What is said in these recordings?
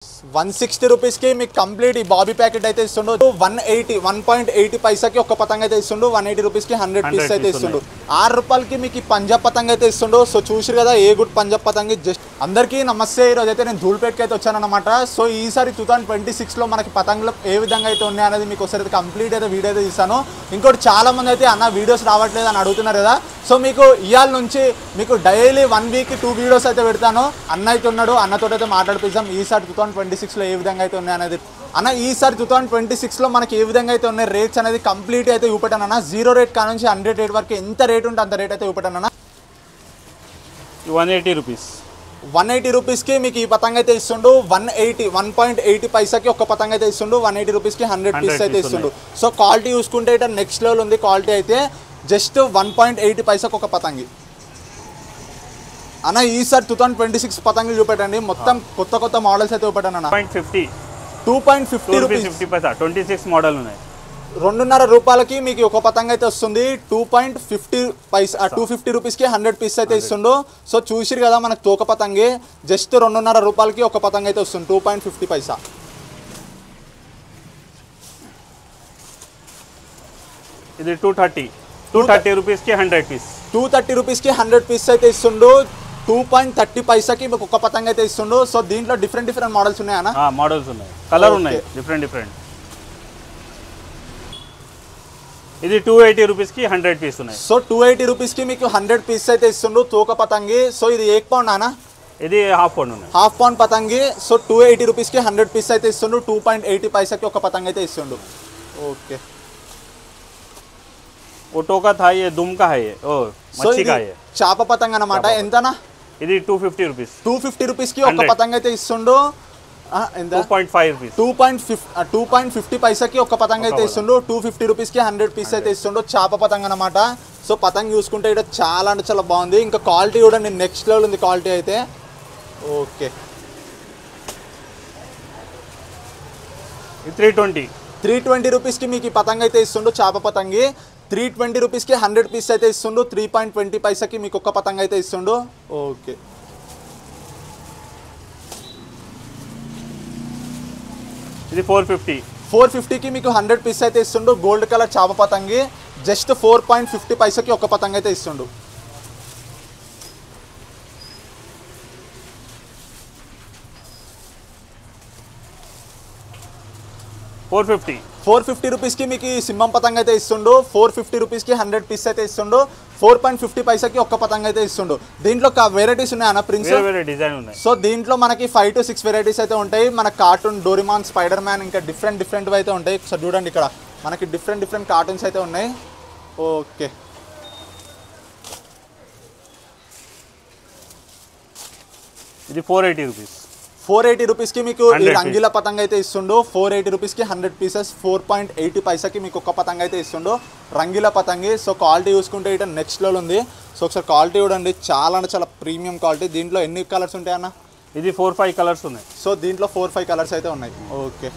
160 rupees కి మీకు complete ఈ బాబీ ప్యాకెట్ అయితే ఇస్తుండు 1.80 పైసాకి ఒక పతంగ అయితే ఇస్తుండు 180 రూపీస్ కి 100 పీస్ అయితే ఇస్తుండు 6 రూపాయలకి మీకు పంజాబ్ పతంగ అయితే ఇస్తుండు సో చూసిరు కదా ఏ గుడ్ పంజాబ్ పతంగి జస్ట్ అందరికీ నమస్తే ఈ రోజు అయితే నేను ధూల్పేట్కి అయితే వచ్చానన్నమాట సో ఈసారి 2026 లో మనకి పతంగులు ఏ విధంగా అయితే ఉన్నాయి అనేది మీకు ఒకసారి కంప్లీట్ అయితే వీడియో అయితే తీస్తాను ఇంకోటి చాలా మంది అయితే అన్న వీడియోస్ రావట్లేదు అని అడుగుతున్నారు కదా సో మీకు ఇవాళ నుంచి మీకు డైలీ 1 వీక్ 2 వీడియోస్ అయితే పెడతాను అన్న అయితే ఉన్నాడు అన్నతో అయితే మాట్లాడిపిద్దాం ఈసారి 2026 లో ఏ విధంగా అయితే ఉన్నాయి అనేది అన్న ఈసారి 2026 లో మనకి ఏ విధంగా అయితే ఉన్నాయి రేట్స్ అనేది కంప్లీట్ అయితే చూపెట్టాను అన్న 0 రేట్ కా నుంచి 100 రేట్ వరకు ఎంత రేట్ ఉంటే అంత రేట్ అయితే చూపెట్టాను అన్న 180 రూపీస్ 180 రూపీస్కి మీకు ఈ పతంగ అయితే ఇస్తుండు 1.80 పైసాకి ఒక పతంగ అయితే ఇస్తుండు 180 రూపీస్కి 100 పీస్ అయితే ఇస్తుండు సో క్వాలిటీ చూసుకుంటే ఇట నెక్స్ట్ లెవెల్ ఉంది క్వాలిటీ అయితే జస్ట్ 1.80 పైసాకి ఒక పతంగి అన్న ఈసారి 2026 పతంగులు చూపెట్టండి మొత్తం కొత్త కొత్త మోడల్స్ అయితే చూపెట్టాను అన్న 2.50 రూపీస్ 26 మోడల్ ఉన్నాయి 2.5 రూపాయలకి మీకు ఒక పతంగ అయితే వస్తుంది 2.50 పైసా 250 రూపీస్కి 100 పీస్ అయితే ఇస్తుండు సో చూసిరు కదా మనకు తోక పతంగి జస్ట్ 2.5 రూపాయలకి ఒక పతంగ అయితే వస్తుంది 2.50 పైసా ఇది 230 రూపీస్కి 100 పీస్ 230 రూపీస్కి 100 పీస్ అయితే ఇస్తుండు 2.30 పైసాకి మీకు ఒక పతంగ అయితే ఇస్తుండు సో దీంట్లో డిఫరెంట్ మోడల్స్ ఉన్నాయన్న మోడల్స్ ఉన్నాయి కలర్ ఉన్నాయి డిఫరెంట్ ఇది 280 రూపీస్కి 100 పీస్ ఉన్నాయి సో 280 రూపీస్కి మీకు 100 పీస్ అయితే ఇస్తుండు తోక పతంగి సో ఇది 1 పౌండ్ అన్న ఇది హాఫ్ పౌండ్ ఉన్నాయి హాఫ్ పౌండ్ పతంగి సో 280 రూపీస్కి 100 పీస్ అయితే ఇస్తుండు 2.80 పైసాకి ఒక పతంగ అయితే ఇస్తుండు ఓకే वो टोका था ये दुम का है ये ओ मच्छी का है చాప పతంగ అన్నమాట ఎంతనా ఇది 250 రూపీస్ 250 రూపీస్కి ఒక పతంగ అయితే ఇస్తుండు ఎంత 2.5 రూపీస్ 2.50 పైసాకి ఒక పతంగ అయితే ఇస్తుండు 250 రూపీస్కి 100 పీస్ అయితే ఇస్తుండు చాప పతంగ అన్నమాట సో పతంగ చూసుకుంటే ఇక్కడ చాలా అంటే చాలా బాగుంది ఇంకా క్వాలిటీ కూడా నేను నెక్స్ట్ లెవెల్ ఉంది క్వాలిటీ అయితే ఓకే 320 రూపీస్కి మీకు ఈ పతంగ అయితే ఇస్తుండు చాప పతంగి 320 రూపీస్కి 100 పీస్ అయితే ఇస్తుండు 3.20 పైసాకి మీకు ఒక పతంగ అయితే ఇస్తుండు ఓకే ఇది 450 మీకు 100 పీస్ అయితే ఇస్తుండు గోల్డ్ కలర్ చాప పతంగి జస్ట్ 4.50 పైసాకి ఒక పతంగ అయితే ఇస్తుండు $450 రూపీస్కి మీకు ఈ సింహం పతంగ అయితే ఇస్తుండు 450 రూపీస్కి 100 పీస్ అయితే ఇస్తుండు 4.50 పైసాకి ఒక్క పతంగ అయితే ఇస్తుండు దీంట్లో వెరైటీస్ ఉన్నాయి అన్న ప్రిన్స్ డిజైన్ ఉన్నాయి సో దీంట్లో మనకి 5 to 6 వెరైటీస్ అయితే ఉంటాయి మన కార్టూన్ డోరిమాన్ స్పైడర్ మ్యాన్ ఇంకా డిఫరెంట్ అయితే ఉంటాయి సో చూడండి ఇక్కడ మనకి డిఫరెంట్ కార్టూన్స్ అయితే ఉన్నాయి ఓకే ఇది 480 రూపీస్కి మీకు ఈ రంగీల పతంగ అయితే ఇస్తుండు 480 రూపీస్కి 100 పీసెస్ 4.80 పైసాకి మీకు ఒక పతంగ అయితే ఇస్తుండు రంగీల పతంగి సో క్వాలిటీ చూసుకుంటే ఇట నెక్స్ట్ లెవెల్ ఉంది సో ఒకసారి క్వాలిటీ చూడండి చాలా అంటే చాలా ప్రీమియం క్వాలిటీ దీంట్లో ఎన్ని కలర్స్ ఉంటాయన్న ఇది 4-5 కలర్స్ ఉన్నాయి సో దీంట్లో 4-5 కలర్స్ అయితే ఉన్నాయి ఓకే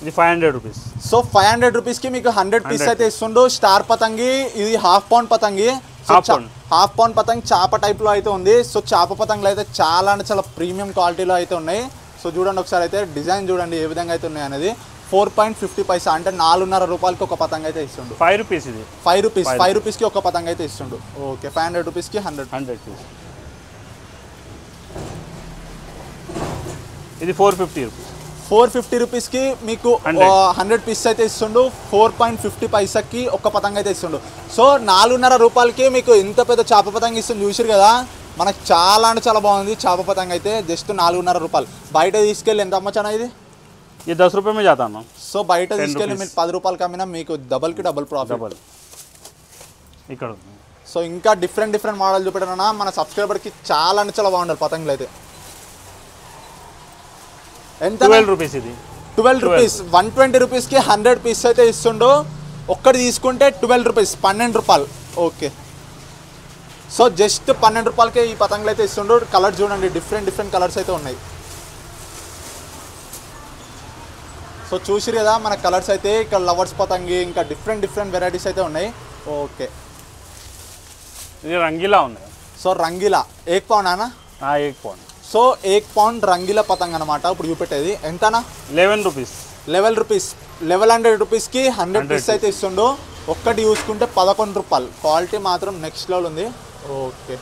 ఇది 500 రూపీస్ సో 500 రూపీస్కి మీకు 100 పీస్ అయితే ఇస్తుండు స్టార్ పతంగి ఇది హాఫ్ పౌండ్ పతంగి హాఫ్ పౌండ్ పతంగి చాప టైప్లో అయితే ఉంది సో చాప పతంగులు అయితే చాలా అంటే చాలా ప్రీమియం క్వాలిటీలో అయితే ఉన్నాయి సో చూడండి ఒకసారి అయితే డిజైన్ చూడండి ఏ విధంగా అయితే ఉన్నాయి అనేది 4.50 పైసా అంటే 4.5 రూపాయలకి ఒక పతంగ అయితే ఇస్తుండు 5 రూపీస్ ఇది 5 రూపీస్కి ఒక పతంగ అయితే ఇస్తుండు ఓకే 500 రూపీస్కి 100 పీస్ ఇది 450 రూపీస్కి మీకు 100 పీస్ అయితే ఇస్తుండు 4.50 పైసాకి ఒక పతంగ అయితే ఇస్తుండు సో 4.5 రూపాయలకి మీకు ఇంత పెద్ద చాప పతంగ ఇస్తుంది చూసారు కదా మనకు చాలా అంటే చాలా బాగుంది చాప పతంగ అయితే జస్ట్ 4.5 రూపాయలు బయట తీసుకెళ్ళి ఎంత అమ్మచ్చానా ఇది 10 రూపాయలు में जाता ना సో బయట తీసుకెళ్ళి మీరు 10 రూపాయలకి అమ్మినా మీకు డబల్ ప్రాఫిట్ ఇక్కడ సో ఇంకా డిఫరెంట్ మోడల్ చూపెట్టనా మన సబ్స్క్రైబర్కి చాలా అంటే చాలా బాగుండాలి పతంగులు అయితే ఎంత 12 రూపీస్ ఇది 12 రూపీస్ 120 రూపీస్కి 100 పీస్ అయితే ఇస్తుండో ఒక్కటి తీసుకుంటే 12 రూపీస్ 12 రూపాయలు ఓకే సో జస్ట్ 12 రూపాయలకే ఈ పతంగులు అయితే ఇస్తుండో కలర్ చూడండి డిఫరెంట్ కలర్స్ అయితే ఉన్నాయి సో చూసిరు కదా మన కలర్స్ అయితే ఇక్కడ లవర్స్ పతంగి ఇంకా డిఫరెంట్ వెరైటీస్ అయితే ఉన్నాయి ఓకే ఇది రంగీలా ఉన్నాయి సో రంగీలా 1 పౌండ్ అన్న. 1 पाउंड. సో 1 పౌండ్ రంగీలా పతంగ్ అనమాట ఇప్పుడు చూపెట్టేది. ఎంతనా? 11 rupees. 11 రూపీస్. 1100 రూపీస్కి 100 పీస్ అయితే ఇస్తుండు. ఒక్కటి చూసుకుంటే 11 రూపాయలు. క్వాలిటీ మాత్రం నెక్స్ట్ లెవెల్ ఉంది. ఓకే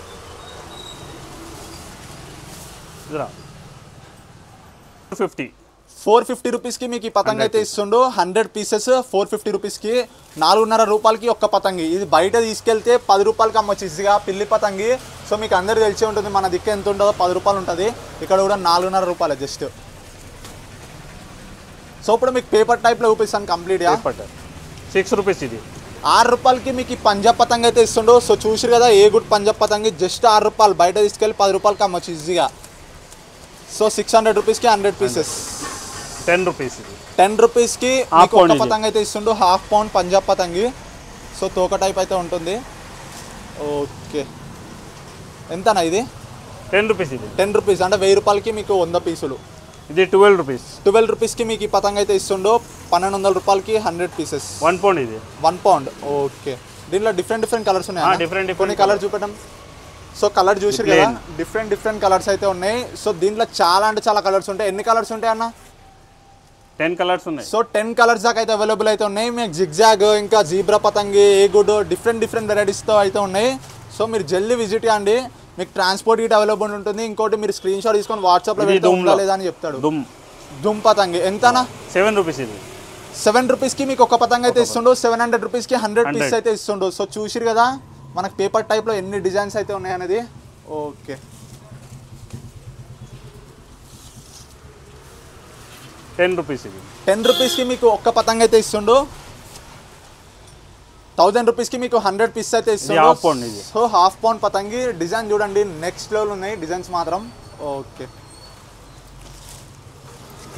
450 రూపీస్కి మీకు ఈ పతంగ్ అయితే ఇస్తుండు. 100 పీసెస్ 450 రూపీస్కి. 4.5 రూపాయలకి ఒక్క పతంగి. ఇది బయట తీసుకెళ్తే 10 రూపాయలకి అమ్మొచ్చు ఈజీగా పిల్లి పతంగి. సో మీకు అందరు తెలిసే ఉంటుంది మన దిక్కు ఎంత ఉంటుందో, 10 రూపాయలు ఉంటుంది. ఇక్కడ కూడా 4.5 రూపాయలు జస్ట్. సో ఇప్పుడు మీకు పేపర్ టైప్లో చూపిస్తాను కంప్లీట్గా. 6 rupees ఇది. 6 రూపాయలకి మీకు ఈ పంజాబ్ పతంగ్ అయితే ఇస్తుండు. సో చూసిరు కదా ఏ గుడ్ పంజాబ్ పతంగి జస్ట్ 6 రూపాయలు. బయట తీసుకెళ్ళి 10 రూపాయలకి అమ్మొచ్చు ఈజీగా. సో 600 రూపీస్కి 100 పీసెస్. 10 rupees ఇది. 10 రూపీస్కి మీకు ఒక పతంగ్ అయితే ఇస్తుండు. 1/2 పౌండ్ పంజాబ్ పతంగి. సో తోక టైప్ అయితే ఉంటుంది. ఓకే ఎంతనా ఇది? 10 rupees ఇది. 10 రూపీస్ అంటే 1000 రూపాయలకి మీకు 100 పీసులు. ఇది 12 rupees. 12 రూపీస్కి మీకు ఈ పతంగ్ అయితే ఇస్తుండు. 1200 రూపాయలకి 100 పీసెస్. 1 pound ఇది. 1 పౌండ్. ఓకే దీంట్లో డిఫరెంట్ కలర్స్ ఉన్నాయి. డిఫరెంట్ కొన్ని కలర్ చూపెట్టం. సో కలర్ చూసారు కదా డిఫరెంట్ కలర్స్ అయితే ఉన్నాయి. సో దీంట్లో చాలా అంటే చాలా కలర్స్ ఉంటాయి. ఎన్ని కలర్స్ ఉంటాయి అన్న? 10 కలర్స్ ఉన్నాయి. సో 10 కలర్స్ దాకా అయితే అవైలబుల్ అయితే ఉన్నాయి. మీకు జిగ్జాగ్ ఇంకా జీబ్రా పతంగి ఏ గుడ్ డిఫరెంట్ వెరైటీస్తో అయితే ఉన్నాయి. సో మీరు జల్దీ విజిట్ చేయండి. మీకు ట్రాన్స్పోర్ట్ గిట్ అవైలబుల్ ఉంటుంది. ఇంకోటి మీరు స్క్రీన్ షాట్ తీసుకొని వాట్సాప్లో పెడితే ఉందా లేదా అని చెప్తాడు. దుమ్ పతంగి ఎంతనా? 7 rupees ఇది. 7 రూపీస్కి మీకు ఒక పతంగ్ అయితే ఇస్తుండు. 700 రూపీస్కి 100 పీస్ అయితే ఇస్తుండు. సో చూసిరు కదా మనకు పేపర్ టైప్లో ఎన్ని డిజైన్స్ అయితే ఉన్నాయి అనేది. ఓకే 10 rupees ఇది. 10 రూపీస్కి మీకు ఒక్క పతంగ్ అయితే ఇస్తుండు. 1000 రూపీస్కి మీకు 100 పీస్ అయితే ఇస్తుండు. సో 1/2 పౌండ్ పతంగి. డిజైన్ చూడండి నెక్స్ట్ లెవెల్ ఉన్నాయి డిజైన్స్ మాత్రం. ఓకే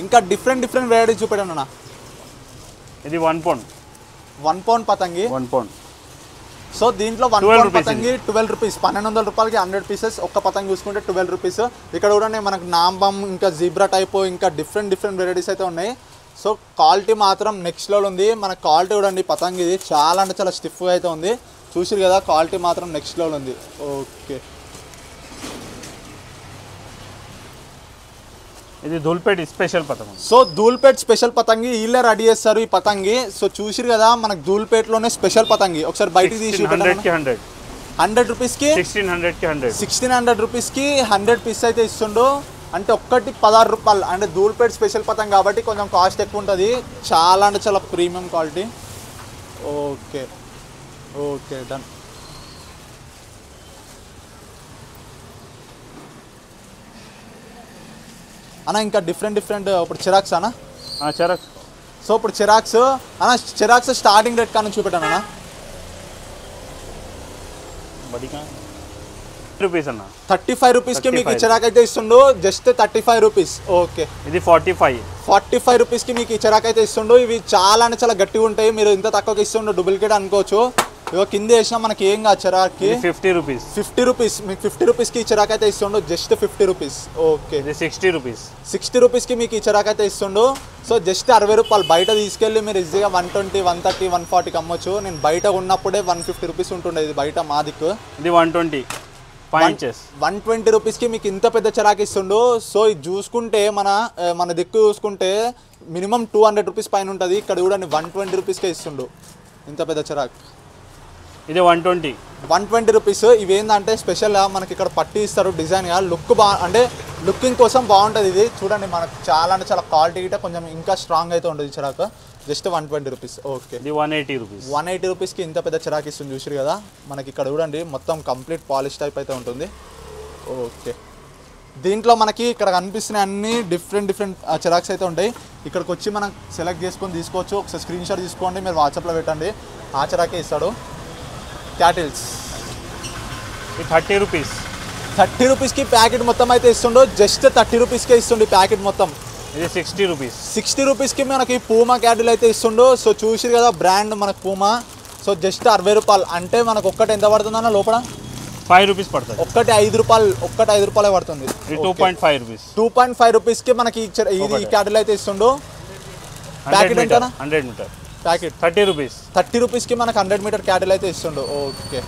ఇంకా డిఫరెంట్ వెరైటీస్ చూపెట్టాను అన్న. ఇది 1 pound. 1 పౌండ్ పతంగి. 1 pound. సో దీంట్లో 1 పౌండ్ పతంగి 12 రూపీస్. 1200 రూపాయలకి 100 పీసెస్. ఒక్క పతంగి చూసుకుంటే 12 రూపీస్. ఇక్కడ కూడా మనకు నాంబమ్ ఇంకా జీబ్రా టైప్ ఇంకా డిఫరెంట్ వెరైటీస్ అయితే ఉన్నాయి. సో క్వాలిటీ మాత్రం నెక్స్ట్ లెవెల్ ఉంది. మన క్వాలిటీ చూడండి పతంగి ఇది చాలా అంటే చాలా స్టిఫ్గా అయితే ఉంది. చూసిరు కదా క్వాలిటీ మాత్రం నెక్స్ట్ లెవెల్ ఉంది. ఓకే ఇది ధూల్పేట్ స్పెషల్ పతంగి. సో ధూల్పేట్ స్పెషల్ పతంగి వీళ్ళే రెడీ చేస్తారు ఈ పతంగి. సో చూసిరు కదా మనకు ధూల్పేట్లోనే స్పెషల్ పతంగి. ఒకసారి బయటికి తీసి 100 రూపీస్కి 1600 రూపీస్కి 100 పీస్ అయితే ఇస్తుండు. అంటే ఒక్కటి 16 రూపాయలు. అంటే ధూల్పేట్ స్పెషల్ పతంగి కాబట్టి కొంచెం కాస్ట్ ఎక్కువ ఉంటుంది. చాలా అంటే చాలా premium quality. Okay okay done. అన్న ఇంకా డిఫరెంట్ ఇప్పుడు చిరాక్స్ అన్న. చిరాక్స్. సో ఇప్పుడు చిరాక్స్ స్టార్టింగ్ రేట్ కానీ చూపెట్టాను అన్న. రూపీస్ అన్న. 35 రూపీస్కి మీకు చిరాక్ అయితే ఇస్తుండు. Just 35 rupees. ఓకే ఇది 45 రూపీస్కి మీకు ఈ చిరాక్ అయితే ఇస్తుండు. ఇవి చాలా అంటే చాలా గట్టిగా ఉంటాయి. మీరు ఇంత తక్కువకి ఇస్తుండు డూప్లికేట్ అనుకోవచ్చు. ఇగో కింద వేసినా మనకి ఏం కాదు చిరాక్కి. 50 రూపీస్. 50 రూపీస్ మీకు 50 రూపీస్కి ఈ చిరాక్ అయితే ఇస్తుండు. Just 50 rupees. Okay 60 rupees. 60 రూపీస్కి మీకు ఈ చిరాక్ అయితే ఇస్తుండు. సో జస్ట్ 60 రూపాయలు. బయట తీసుకెళ్ళి మీరు ఈజీగా 120, 130, 140కి అమ్మొచ్చు. నేను బయట ఉన్నప్పుడే 150 రూపీస్ ఉంటుండే ఇది బయట మా దిక్కు. ఇది 120 రూపీస్కి మీకు ఇంత పెద్ద చిరాక్ ఇస్తుండు. సో ఇది చూసుకుంటే మన దిక్కు చూసుకుంటే మినిమం 200 రూపీస్ పైన ఉంటుంది. ఇక్కడ కూడా 120 రూపీస్కే ఇస్తుండు ఇంత పెద్ద చిరాక్. ఇది 120 రూపీస్. ఇవి ఏంటంటే స్పెషల్గా మనకి ఇక్కడ పట్టి ఇస్తారు డిజైన్గా. అంటే లుకింగ్ కోసం బాగుంటుంది ఇది. చూడండి మనకు చాలా అంటే చాలా క్వాలిటీ గిట్ట కొంచెం ఇంకా స్ట్రాంగ్ అయితే ఉంటుంది చిరాకు. Just 120 rupees. ఓకే 180 రూపీస్కి ఇంత పెద్ద చిరాక్ ఇస్తుంది చూసారు కదా. మనకి ఇక్కడ చూడండి మొత్తం కంప్లీట్ పాలిష్ టైప్ అయితే ఉంటుంది. ఓకే దీంట్లో మనకి ఇక్కడ కనిపిస్తున్న అన్ని డిఫరెంట్ చిరాక్స్ అయితే ఉంటాయి. ఇక్కడికి వచ్చి మనం సెలెక్ట్ చేసుకొని తీసుకోవచ్చు. ఒకసారి స్క్రీన్ షాట్ తీసుకోండి, మీరు వాట్సాప్లో పెట్టండి. ఆ చిరాకే ఇస్తాడు. క్యాటిల్స్ 30 రూపీస్కి ప్యాకెట్ మొత్తం అయితే ఇస్తుండో. జస్ట్ 30 రూపీస్కే ఇస్తుండే ప్యాకెట్ మొత్తం. ఇది 60 రూపీస్కి మనకి పూమా క్యాటిల్ అయితే ఇస్తుండో. సో చూసిరు కదా బ్రాండ్ మనకు పూమా. సో జస్ట్ 60 రూపాయలు. అంటే మనకు ఒక్కటి ఎంత పడుతుందన్న లోపల? 5 రూపీస్ పడుతుంది. ఒక్కటి 5 రూపాయలే పడుతుంది. 2.5 రూపీస్కి మనకి ఇది క్యాటిల్ అయితే ఇస్తుండో. ప్యాకెట్ ఎంత? 100 మీటర్ ప్యాకెట్ 30 రూపీస్. 30 రూపీస్కి మనకు 100 మీటర్ క్యాటిల్ అయితే ఇస్తుండో. Okay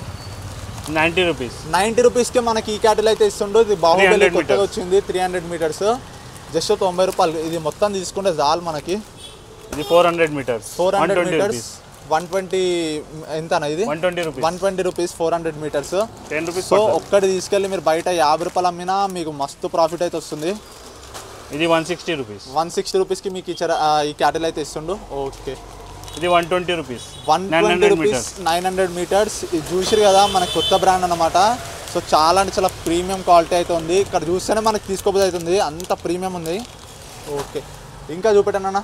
90 rupees. 90 రూపీస్కి మనకి ఈ క్యాటిల్ అయితే ఇస్తుండు. ఇది బాహుబలి కొత్తగా వచ్చింది 300 మీటర్స్, జస్ట్ 90 రూపాయలు. ఇది మొత్తం తీసుకుంటే చాలు మనకి. ఇది 400 meters. 400 మీటర్స్ 120 ఎంత ఇది 120 rupees. 120 rupees 400 metres. 10 rupees. So ఒక్కటి తీసుకెళ్ళి మీరు బయట 50 రూపాయలు అమ్మినా మీకు మస్తు ప్రాఫిట్ అయితే వస్తుంది. ఇది 160 rupees. 160 రూపీస్కి మీకు ఈ క్యాటిల్ అయితే ఇస్తుండు. ఓకే, ఇది 120 rupees. 120 rupees 900 metres. ఇది చూసిరు కదా మనకి కొత్త బ్రాండ్ అన్నమాట. సో చాలా అంటే చాలా ప్రీమియం క్వాలిటీ అయితే ఉంది. ఇక్కడ చూస్తేనే మనకి తీసుకోబోదు అవుతుంది, అంత ప్రీమియం ఉంది. ఓకే, ఇంకా చూపెట్టానన్నా.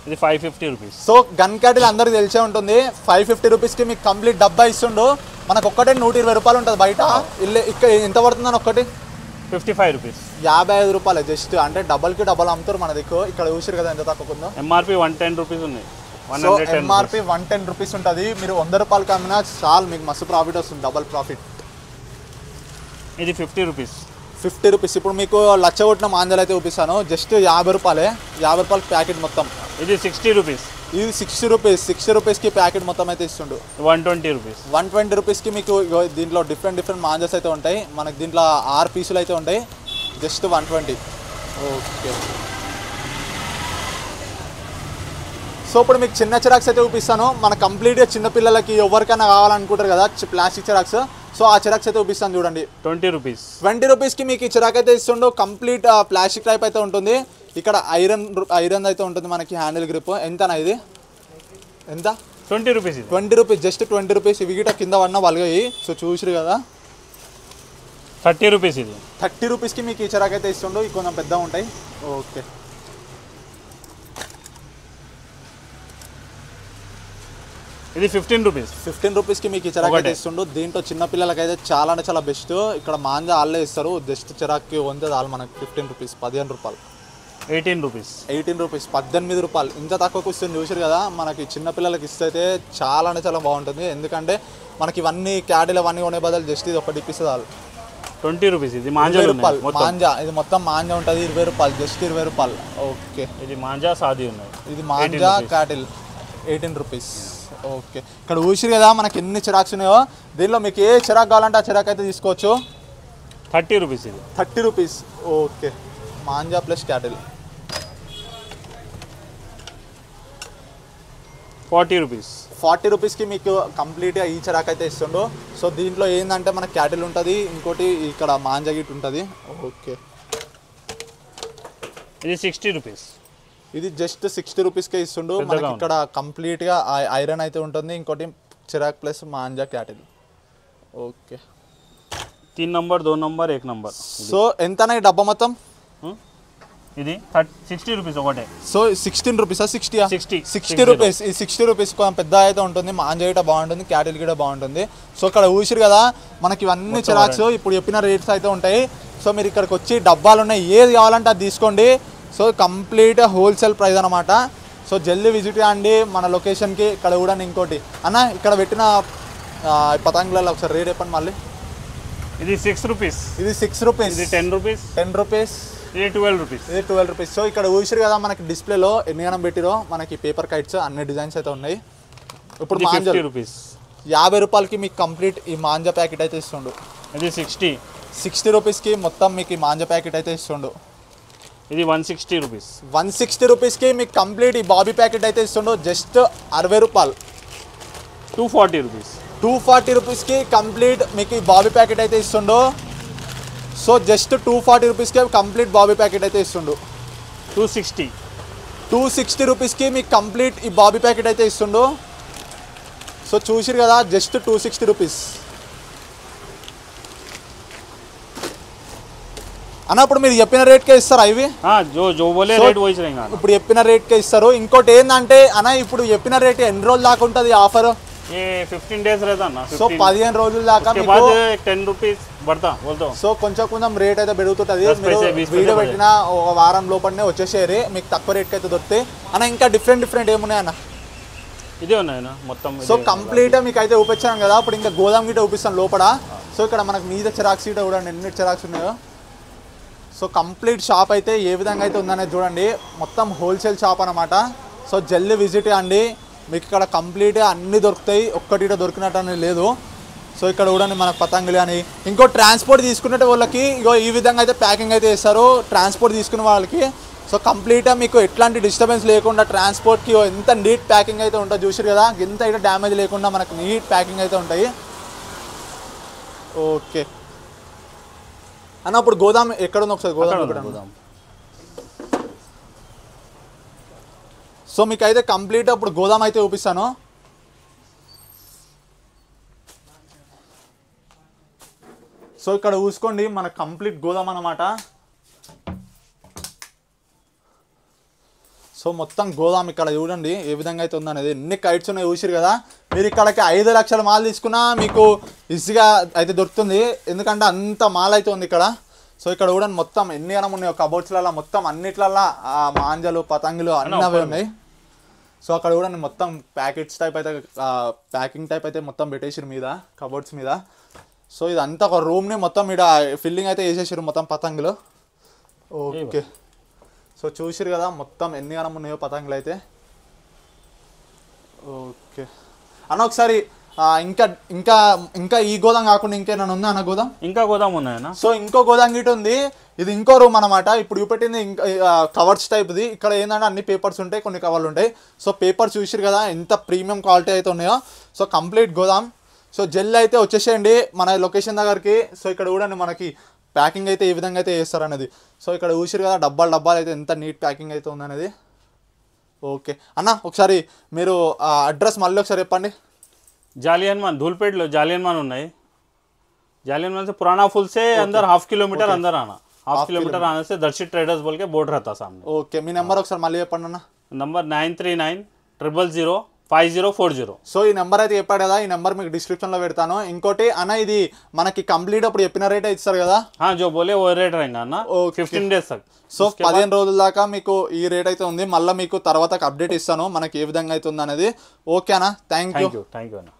ఇది 550 rupees. సో గన్ క్యాటిల్ అందరికి తెలిసే ఉంటుంది. 550 రూపీస్కి మీకు కంప్లీట్ డబ్బా ఇస్తుండు. మనకు ఒక్కటే 120 రూపాయలు ఉంటుంది బయట. ఇక్కడ ఎంత పడుతుందని ఒక్కటి 55 rupees. 55 రూపాయలు జస్ట్, అంటే డబల్కి డబల్ అమ్ముతారు మన దిక్కు. ఇక్కడ చూసారు కదా ఎంత తక్కువ ఉందో. ఎంఆర్పి 110 rupees ఉన్నాయి. సో ఎంఆర్పి 110 రూపీస్ ఉంటుంది. మీరు 100 రూపాయలకి అమ్మినా చాలు మీకు మస్తు ప్రాఫిట్ వస్తుంది, డబల్ ప్రాఫిట్. ఇది 50 rupees. 50 రూపీస్. ఇప్పుడు మీకు లచ్చ కొట్టిన మాంజాలు అయితే చూపిస్తాను. జస్ట్ 50 రూపాయలే, 50 రూపాయలకి ప్యాకెట్ మొత్తం. ఇది 60 rupees. ఇది 60 రూపీస్. 60 రూపీస్కి ప్యాకెట్ మొత్తం అయితే ఇస్తుండు. 120 rupees. 120 రూపీస్కి మీకు దీంట్లో డిఫరెంట్ మాంజాస్ అయితే ఉంటాయి. మనకి దీంట్లో 6 పీసులు అయితే ఉంటాయి, జస్ట్ 120. ఓకే, సో ఇప్పుడు మీకు చిన్న చిరాక్స్ అయితే చూపిస్తాను. మన కంప్లీట్గా చిన్నపిల్లలకి ఎవరికైనా కావాలనుకుంటారు కదా ప్లాస్టిక్ చిరాక్స్. సో ఆ చిరాక్స్ అయితే చూపిస్తాను చూడండి. 20 rupees. 20 రూపీస్కి మీకు ఈ చిరాక్ అయితే ఇస్తుండో. కంప్లీట్ ప్లాస్టిక్ టైప్ అయితే ఉంటుంది. ఇక్కడ ఐరన్ అయితే ఉంటుంది మనకి హ్యాండిల్ గ్రిప్. ఎంతనా ఇది ఎంత? 20 rupees. 20 rupees, just 20 rupees. ఇవి గిట కింద పడిన వలగాయి. సో చూసిరు కదా. 30 rupees. ఇది 30 రూపీస్కి మీకు ఈ చిరాక్ అయితే ఇస్తుండో. ఇవి కొంచెం పెద్దగా ఉంటాయి. ఓకే, ఇది 15 rupees. 15 రూపీస్కి మీకు ఈ చిరాక్ అయితే ఇస్తుండు. దీంట్లో చిన్నపిల్లలకైతే చాలా అంటే చాలా బెస్ట్. ఇక్కడ మాంజా ఆళ్ళే ఇస్తారు. జస్ట్ చిరాక్కి వంతే చాలు మనకి. 15 రూపీస్, 15 రూపాయలు. 18 rupees. 18 రూపీస్, 18 రూపాయలు. ఇంత తక్కువకు ఇస్తుంది చూసారు కదా. మనకి చిన్నపిల్లలకి ఇస్తే అయితే చాలా అంటే చాలా బాగుంటుంది. ఎందుకంటే మనకి ఇవన్నీ క్యాటిల్ అవన్నీ కొనే బదులు జస్ట్ ఇది ఒకటి ఇప్పిస్తే చాలు. 20 rupees. ఇది మాంజా రూపాయలు మాంజా. ఇది మొత్తం మాంజా ఉంటుంది. 20 రూపాయలు, జస్ట్ 20 రూపాయలు. ఓకే, ఇది మాంజా సాది ఉన్నాయి. ఇది మాంజా క్యాటిల్ 18 రూపీస్. ఓకే, ఇక్కడ చూసిరు కదా మనకి ఎన్ని చిరాక్స్ ఉన్నాయో. దీనిలో మీకు ఏ చిరాక్ కావాలంటే ఆ చిరాక్ అయితే తీసుకోవచ్చు. 30 rupees. ఇది 30 rupees. Okay, manja plus cattle. 40 rupees. 40 రూపీస్కి మీకు కంప్లీట్గా ఈ చిరాక్ అయితే ఇస్తుండో. సో దీంట్లో ఏంటంటే మనకి క్యాటిల్ ఉంటుంది, ఇంకోటి ఇక్కడ మాంజా గిట్ ఉంటుంది. ఓకే, ఇది 60 rupees. ఇది జస్ట్ 60 రూపీస్కే ఇస్తుండు. మనకి ఇక్కడ కంప్లీట్గా ఐరన్ అయితే ఉంటుంది, ఇంకోటి చిరాక్ ప్లస్ మాంజా క్యాటిల్. Okay, 3 number 2 number 1 number. So ఎంతనా ఈ డబ్బా మొత్తం? ఇది 60 rupees ఒకటే. సో 16 రూపీసా 60? 60 రూపీస్. ఈ 60 రూపీస్ కొంచెం పెద్ద అయితే ఉంటుంది. మాంజా గిట బాగుంటుంది, క్యాటిల్ కూడా బాగుంటుంది. సో ఇక్కడ చూసిరు కదా మనకి ఇవన్నీ చిరాక్స్ ఇప్పుడు చెప్పిన రేట్స్ అయితే ఉంటాయి. సో మీరు ఇక్కడికి వచ్చి డబ్బాలు ఉన్నాయి, ఏది కావాలంటే అది తీసుకోండి. సో కంప్లీట్ హోల్సేల్ ప్రైస్ అనమాట. సో జల్దీ విజిట్ చేయండి మన లొకేషన్కి. ఇక్కడ కూడా ఇంకోటి అన్న, ఇక్కడ పెట్టిన పతంగులలో ఒకసారి రేట్ చెప్పండి మళ్ళీ. ఇది 6 rupees. ఇది 6 రూపీస్. ఇది 10 rupees. 10 రూపీస్. ఇది 12 rupees. ఇది 12 రూపీస్. సో ఇక్కడ చూసిరు కదా మనకి డిస్ప్లేలో ఎన్ని గణం పెట్టిరో. మనకి పేపర్ కైట్స్ అన్ని డిజైన్స్ అయితే ఉన్నాయి. ఇప్పుడు మాంజా 50 rupees. 50 రూపాయలకి మీకు కంప్లీట్ ఈ మాంజా ప్యాకెట్ అయితే ఇస్తుండు. ఇది 60 రూపీస్కి మొత్తం మీకు ఈ మాంజా ప్యాకెట్ అయితే ఇస్తుండు. ఇది 160 rupees. 160 రూపీస్కి మీకు కంప్లీట్ ఈ బాబీ ప్యాకెట్ అయితే ఇస్తుండు. జస్ట్ 60 రూపాయలు. 240 rupees. 240 రూపీస్కి కంప్లీట్ మీకు ఈ బాబీ ప్యాకెట్ అయితే ఇస్తుండు. సో జస్ట్ 240 రూపీస్కి కంప్లీట్ బాబీ ప్యాకెట్ అయితే ఇస్తుండు. 260 రూపీస్కి మీకు కంప్లీట్ ఈ బాబీ ప్యాకెట్ అయితే ఇస్తుండు. సో చూసిరు కదా జస్ట్ 260 రూపీస్. అన్న ఇప్పుడు మీరు చెప్పిన రేట్కే ఇస్తారా ఇవి? ఇప్పుడు చెప్పిన రేట్కే ఇస్తారు. ఇంకోటి ఏంటంటే అన్న ఇప్పుడు చెప్పిన రేట్ ఎన్ని రోజులు దాకా ఉంటుంది ఆఫర్? 15 days रहता ना. సో 15 రోజుల దాకా उसके बाद 10 rupees बढ़ता बोलता हूं. సో కొంచెం రేట్ అయితే పెరుగుతుంటది. మీరు వీడియో పెట్టిన ఒక వారం లోపలనే వచ్చేసేరి మీకు తక్కువ రేట్కి అయితే దొరుకుతాయి అన్న. ఇంకా డిఫరెంట్ ఏమున్నాయి అన్న? ఇదే ఉన్నాయన్న మొత్తం. సో కంప్లీట్ మీకు అయితే చూపించాను కదా. ఇప్పుడు ఇంకా గోదాం గిట్ట చూపిస్తాను లోపల. సో ఇక్కడ మనకు మీద చిరాక్స్ గిట్ట కూడా ఎన్ని చిరాక్స్ ఉన్నాయో. సో కంప్లీట్ షాప్ అయితే ఏ విధంగా అయితే ఉందనేది చూడండి. మొత్తం హోల్సేల్ షాప్ అనమాట. సో జల్దీ విజిట్ అండి. మీకు ఇక్కడ కంప్లీట్గా అన్నీ దొరుకుతాయి, ఒక్కటి దొరికినట్టు అనేది లేదు. సో ఇక్కడ చూడండి మనకు పతంగులు కానీ. ఇంకో ట్రాన్స్పోర్ట్ తీసుకునే వాళ్ళకి ఇగో ఈ విధంగా అయితే ప్యాకింగ్ అయితే చేస్తారు ట్రాన్స్పోర్ట్ తీసుకునే వాళ్ళకి. సో కంప్లీట్గా మీకు ఎట్లాంటి డిస్టర్బెన్స్ లేకుండా ట్రాన్స్పోర్ట్కి ఎంత నీట్ ప్యాకింగ్ అయితే ఉంటుంది చూసారు కదా, ఎంత అయితే డ్యామేజ్ లేకుండా మనకు నీట్ ప్యాకింగ్ అయితే ఉంటాయి. ఓకే అన్న, ఇప్పుడు గోదాం ఎక్కడుంది ఒకసారి గోదాం. సో మీకు అయితే కంప్లీట్ ఇప్పుడు గోదాం అయితే చూపిస్తాను. సో ఇక్కడ చూసుకోండి మన కంప్లీట్ గోదాం అన్నమాట. సో మొత్తం గోదాం ఇక్కడ చూడండి ఏ విధంగా అయితే ఉందనేది. ఎన్ని కైట్స్ ఉన్నాయి చూసిరు కదా. మీరు ఇక్కడికి 5 లక్షల మాల్ తీసుకున్నా మీకు ఈజీగా అయితే దొరుకుతుంది, ఎందుకంటే అంత మాల్ అయితే ఉంది ఇక్కడ. సో ఇక్కడ చూడండి మొత్తం ఎన్ని గణం ఉన్నాయి కబోర్డ్స్లలో, మొత్తం అన్నిట్లల్లో మాంజలు పతంగులు అన్నీ అవే ఉన్నాయి. సో అక్కడ చూడండి మొత్తం ప్యాకెట్స్ టైప్ అయితే ప్యాకింగ్ టైప్ అయితే మొత్తం పెట్టేసారు మీద కబోర్డ్స్ మీద. సో ఇదంతా ఒక రూమ్ని మొత్తం ఇక్కడ ఫిల్లింగ్ అయితే వేసేసారు మొత్తం పతంగులు. ఓకే సో చూసిరు కదా మొత్తం ఎన్ని గణం ఉన్నాయో పతంగులు అయితే. ఓకే అన్న ఒకసారి ఇంకా ఇంకా ఇంకా ఈ గోదాం కాకుండా ఇంకేమైనా ఉందా అన్న గోదాం? ఇంకా గోదాం ఉన్నాయన్న. సో ఇంకో గోదాం గిట్ ఉంది, ఇది ఇంకో రూమ్ అనమాట. ఇప్పుడు చూపెట్టింది ఇంకా కవర్స్ టైప్ది. ఇక్కడ ఏంటంటే అన్ని పేపర్స్ ఉంటాయి, కొన్ని కవర్లు ఉంటాయి. సో పేపర్స్ చూసిరు కదా ఎంత ప్రీమియం క్వాలిటీ అయితే ఉన్నాయో. సో కంప్లీట్ గోదాం. సో జెల్ అయితే వచ్చేసేయండి మన లొకేషన్ దగ్గరికి. సో ఇక్కడ చూడండి మనకి ప్యాకింగ్ అయితే ఏ విధంగా అయితే చేస్తారు అనేది. సో ఇక్కడ చూసిరు కదా డబ్బాలు అయితే ఎంత నీట్ ప్యాకింగ్ అయితే ఉందనేది. ఓకే అన్న ఒకసారి మీరు అడ్రస్ మళ్ళీ ఒకసారి చెప్పండి. जालियनमान धूलपेट लो जालियनमान ఉన్నాయి. जालियनमान से पुराना पुल से अंदर हाफ किलोमीटर अंदर आना, हाफ किलोमीटर आने से दर्शित ट्रेडर्स बोल के बोर्ड रहता सामने. ఓకే మీ నెంబర్ ఒకసారి మళ్ళీ చెప్పండి అన్న. నంబర్ 9390005040. సో ఈ నెంబర్ అయితే చెప్పాడు కదా, ఈ నెంబర్ మీకు డిస్క్రిప్షన్లో పెడతాను. ఇంకోటి అన్న ఇది మనకి కంప్లీట్ అప్పుడు చెప్పిన రేట్ ఇస్తారు కదా. जो बोले वो रेट रहेगा ना 15 days तक. సో 15 రోజుల దాకా మీకు ఈ రేట్ అయితే ఉంది. మళ్ళీ మీకు తర్వాత అప్డేట్ ఇస్తాను మనకి ఏ విధంగా అయితే ఉంది అనేది. ఓకే అన్న, థ్యాంక్ యూ అన్న.